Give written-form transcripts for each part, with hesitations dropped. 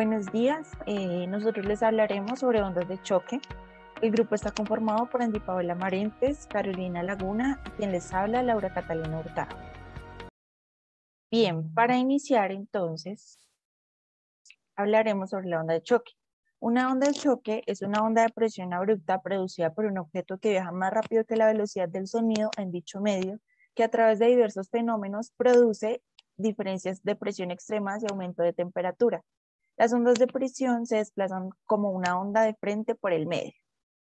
Buenos días, nosotros les hablaremos sobre ondas de choque. El grupo está conformado por Andy Paola Marentes, Carolina Laguna y quien les habla, Laura Catalina Hurtado. Bien, para iniciar entonces, hablaremos sobre la onda de choque. Una onda de choque es una onda de presión abrupta producida por un objeto que viaja más rápido que la velocidad del sonido en dicho medio, que a través de diversos fenómenos produce diferencias de presión extremas y aumento de temperatura. Las ondas de presión se desplazan como una onda de frente por el medio.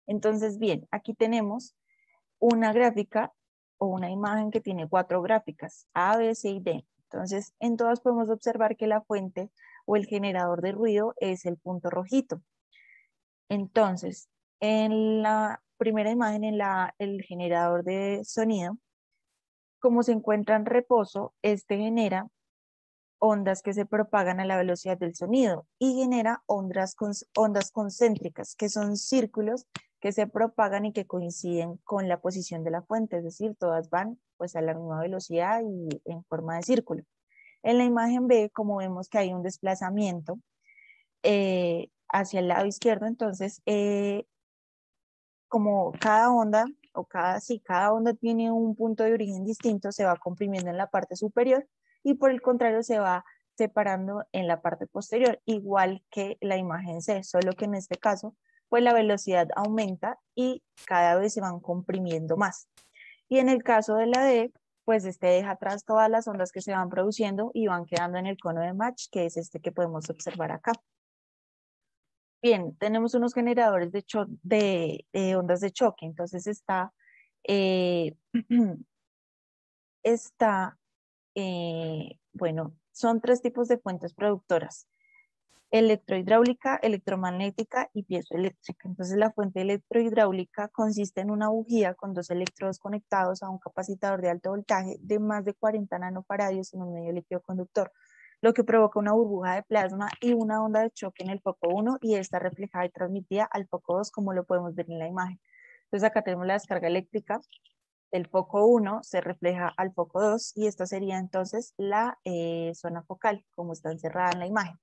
Entonces, bien, aquí tenemos una gráfica o una imagen que tiene 4 gráficas, A, B, C y D. Entonces, en todas podemos observar que la fuente o el generador de ruido es el punto rojito. Entonces, en la primera imagen, el generador de sonido, como se encuentra en reposo, este genera ondas que se propagan a la velocidad del sonido y genera ondas concéntricas, que son círculos que se propagan y que coinciden con la posición de la fuente, es decir, todas van pues a la misma velocidad y en forma de círculo. En la imagen B, como vemos que hay un desplazamiento hacia el lado izquierdo, entonces como cada onda cada onda tiene un punto de origen distinto, se va comprimiendo en la parte superior y por el contrario se va separando en la parte posterior, igual que la imagen C, solo que en este caso, pues la velocidad aumenta y cada vez se van comprimiendo más. Y en el caso de la D, pues este deja atrás todas las ondas que se van produciendo y van quedando en el cono de match, que es este que podemos observar acá. Bien, tenemos unos generadores de ondas de choque, entonces eh, bueno, son 3 tipos de fuentes productoras: electrohidráulica, electromagnética y piezoeléctrica. Entonces la fuente electrohidráulica consiste en una bujía con 2 electrodos conectados a un capacitor de alto voltaje de más de 40 nanofaradios en un medio líquido conductor, lo que provoca una burbuja de plasma y una onda de choque en el foco 1 y esta reflejada y transmitida al foco 2, como lo podemos ver en la imagen. Entonces acá tenemos la descarga eléctrica del foco 1, se refleja al foco 2 y esta sería entonces la zona focal, como está encerrada en la imagen.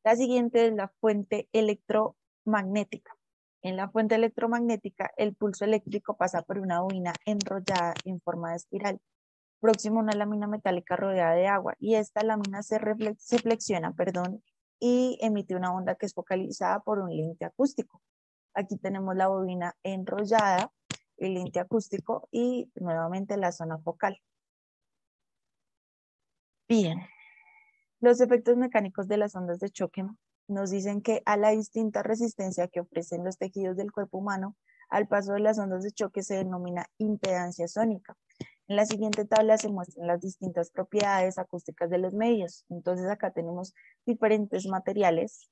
La siguiente es la fuente electromagnética. En la fuente electromagnética, el pulso eléctrico pasa por una bobina enrollada en forma de espiral, próximo a una lámina metálica rodeada de agua, y esta lámina se flexiona, y emite una onda que es focalizada por un lente acústico. Aquí tenemos la bobina enrollada, el lente acústico y nuevamente la zona focal. Bien, los efectos mecánicos de las ondas de choque nos dicen que a la distinta resistencia que ofrecen los tejidos del cuerpo humano, al paso de las ondas de choque se denomina impedancia sónica. En la siguiente tabla se muestran las distintas propiedades acústicas de los medios. Entonces acá tenemos diferentes materiales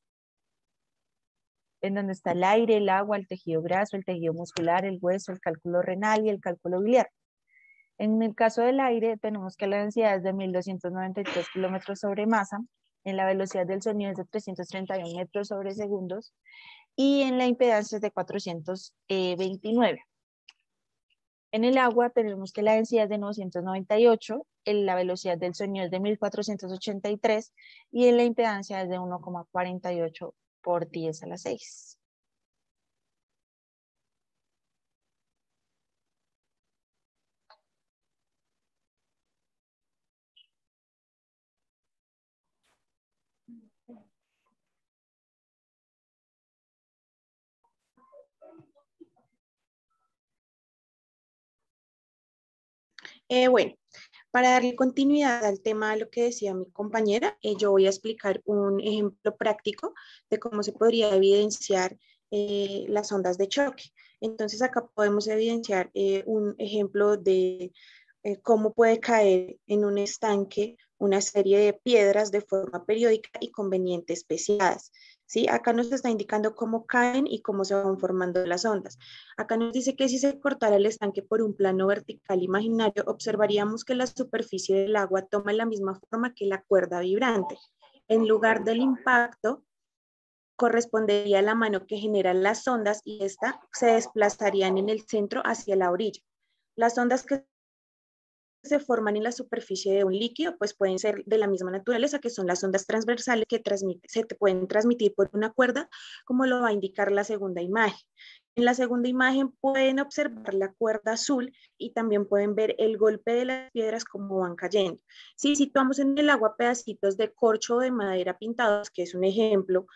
en donde está el aire, el agua, el tejido graso, el tejido muscular, el hueso, el cálculo renal y el cálculo biliar. En el caso del aire, tenemos que la densidad es de 1293 kilómetros sobre masa, en la velocidad del sonido es de 331 metros sobre segundos y en la impedancia es de 429. En el agua tenemos que la densidad es de 998, la velocidad del sonido es de 1483 y en la impedancia es de 1,48 por 10 a la 6. Bueno, para darle continuidad al tema de lo que decía mi compañera, yo voy a explicar un ejemplo práctico de cómo se podría evidenciar las ondas de choque. Entonces acá podemos evidenciar un ejemplo de cómo puede caer en un estanque una serie de piedras de forma periódica y conveniente especiadas. ¿Sí? Acá nos está indicando cómo caen y cómo se van formando las ondas. Acá nos dice que si se cortara el estanque por un plano vertical imaginario, observaríamos que la superficie del agua toma la misma forma que la cuerda vibrante. En lugar del impacto, correspondería a la mano que genera las ondas y esta se desplazarían en el centro hacia la orilla. Las ondas que se forman en la superficie de un líquido, pues pueden ser de la misma naturaleza, que son las ondas transversales que se te pueden transmitir por una cuerda, como lo va a indicar la segunda imagen. En la segunda imagen pueden observar la cuerda azul y también pueden ver el golpe de las piedras como van cayendo. Si situamos en el agua pedacitos de corcho o de madera pintados, que es un ejemplo,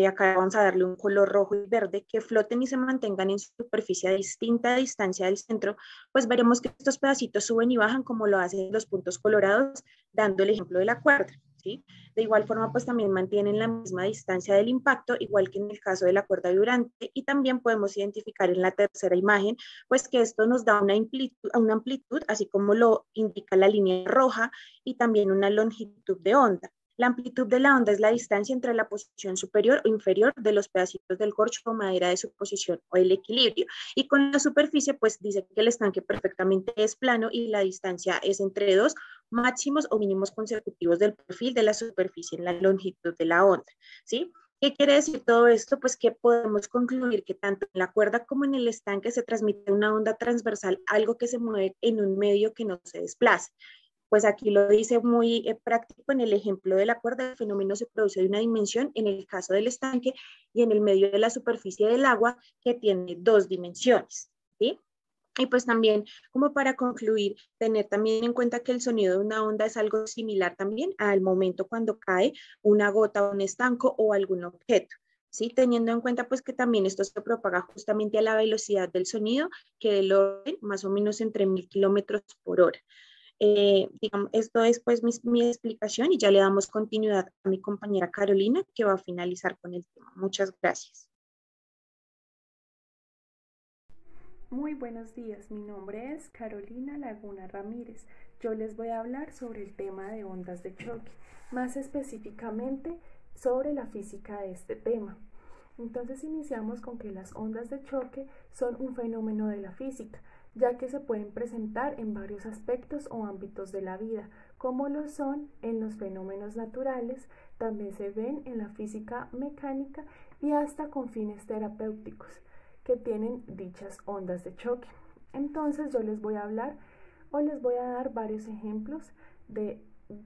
acá vamos a darle un color rojo y verde, que floten y se mantengan en superficie a distinta distancia del centro, pues veremos que estos pedacitos suben y bajan como lo hacen los puntos colorados, dando el ejemplo de la cuerda, ¿sí? De igual forma, pues también mantienen la misma distancia del impacto, igual que en el caso de la cuerda vibrante, y también podemos identificar en la tercera imagen, pues que esto nos da una amplitud, así como lo indica la línea roja, y también una longitud de onda. La amplitud de la onda es la distancia entre la posición superior o inferior de los pedacitos del corcho o madera de su posición o el equilibrio. Y con la superficie, pues dice que el estanque perfectamente es plano y la distancia es entre dos máximos o mínimos consecutivos del perfil de la superficie en la longitud de la onda, ¿sí? ¿Qué quiere decir todo esto? Pues que podemos concluir que tanto en la cuerda como en el estanque se transmite una onda transversal, algo que se mueve en un medio que no se desplaza. Pues aquí lo dice muy práctico en el ejemplo de la cuerda, el fenómeno se produce de una dimensión, en el caso del estanque, y en el medio de la superficie del agua, que tiene dos dimensiones, ¿sí? Y pues también, como para concluir, tener también en cuenta que el sonido de una onda es algo similar también al momento cuando cae una gota o un estanco o algún objeto, ¿sí? Teniendo en cuenta pues que también esto se propaga justamente a la velocidad del sonido, que del orden más o menos entre 1000 kilómetros por hora. Digamos, esto es pues mi explicación y ya le damos continuidad a mi compañera Carolina, que va a finalizar con el tema. Muchas gracias. Muy buenos días, mi nombre es Carolina Laguna Ramírez. Yo les voy a hablar sobre el tema de ondas de choque, más específicamente sobre la física de este tema. Entonces iniciamos con que las ondas de choque son un fenómeno de la física, ya que se pueden presentar en varios aspectos o ámbitos de la vida, como lo son en los fenómenos naturales, también se ven en la física mecánica y hasta con fines terapéuticos que tienen dichas ondas de choque. Entonces yo les voy a hablar o les voy a dar varios ejemplos de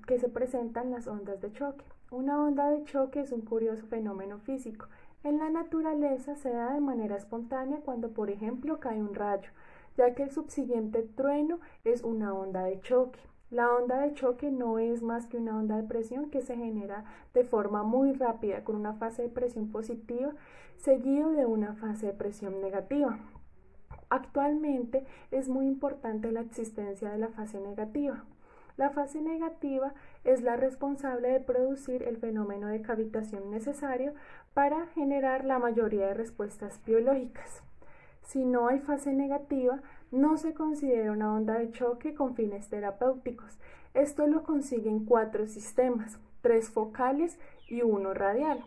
que se presentan las ondas de choque. Una onda de choque es un curioso fenómeno físico. En la naturaleza se da de manera espontánea cuando, por ejemplo, cae un rayo, ya que el subsiguiente trueno es una onda de choque. La onda de choque no es más que una onda de presión que se genera de forma muy rápida con una fase de presión positiva seguido de una fase de presión negativa. Actualmente es muy importante la existencia de la fase negativa. La fase negativa es la responsable de producir el fenómeno de cavitación necesario para generar la mayoría de respuestas biológicas. Si no hay fase negativa, no se considera una onda de choque con fines terapéuticos. Esto lo consiguen 4 sistemas, 3 focales y 1 radial.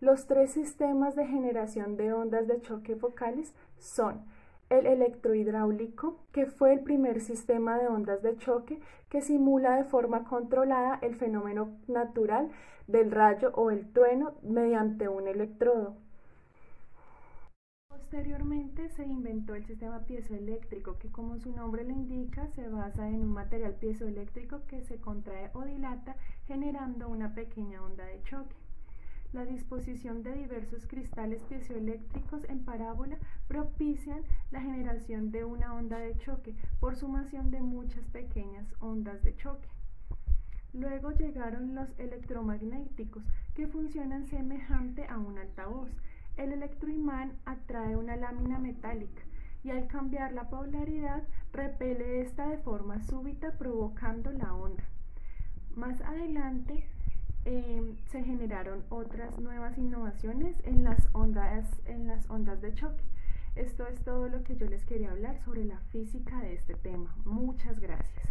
Los 3 sistemas de generación de ondas de choque focales son el electrohidráulico, que fue el primer sistema de ondas de choque que simula de forma controlada el fenómeno natural del rayo o el trueno mediante un electrodo. Posteriormente se inventó el sistema piezoeléctrico, que como su nombre lo indica, se basa en un material piezoeléctrico que se contrae o dilata generando una pequeña onda de choque. La disposición de diversos cristales piezoeléctricos en parábola propician la generación de una onda de choque por sumación de muchas pequeñas ondas de choque. Luego llegaron los electromagnéticos, que funcionan semejante a un altavoz. El electroimán atrae una lámina metálica y al cambiar la polaridad repele esta de forma súbita provocando la onda. Más adelante se generaron otras nuevas innovaciones en las ondas de choque. Esto es todo lo que yo les quería hablar sobre la física de este tema. Muchas gracias.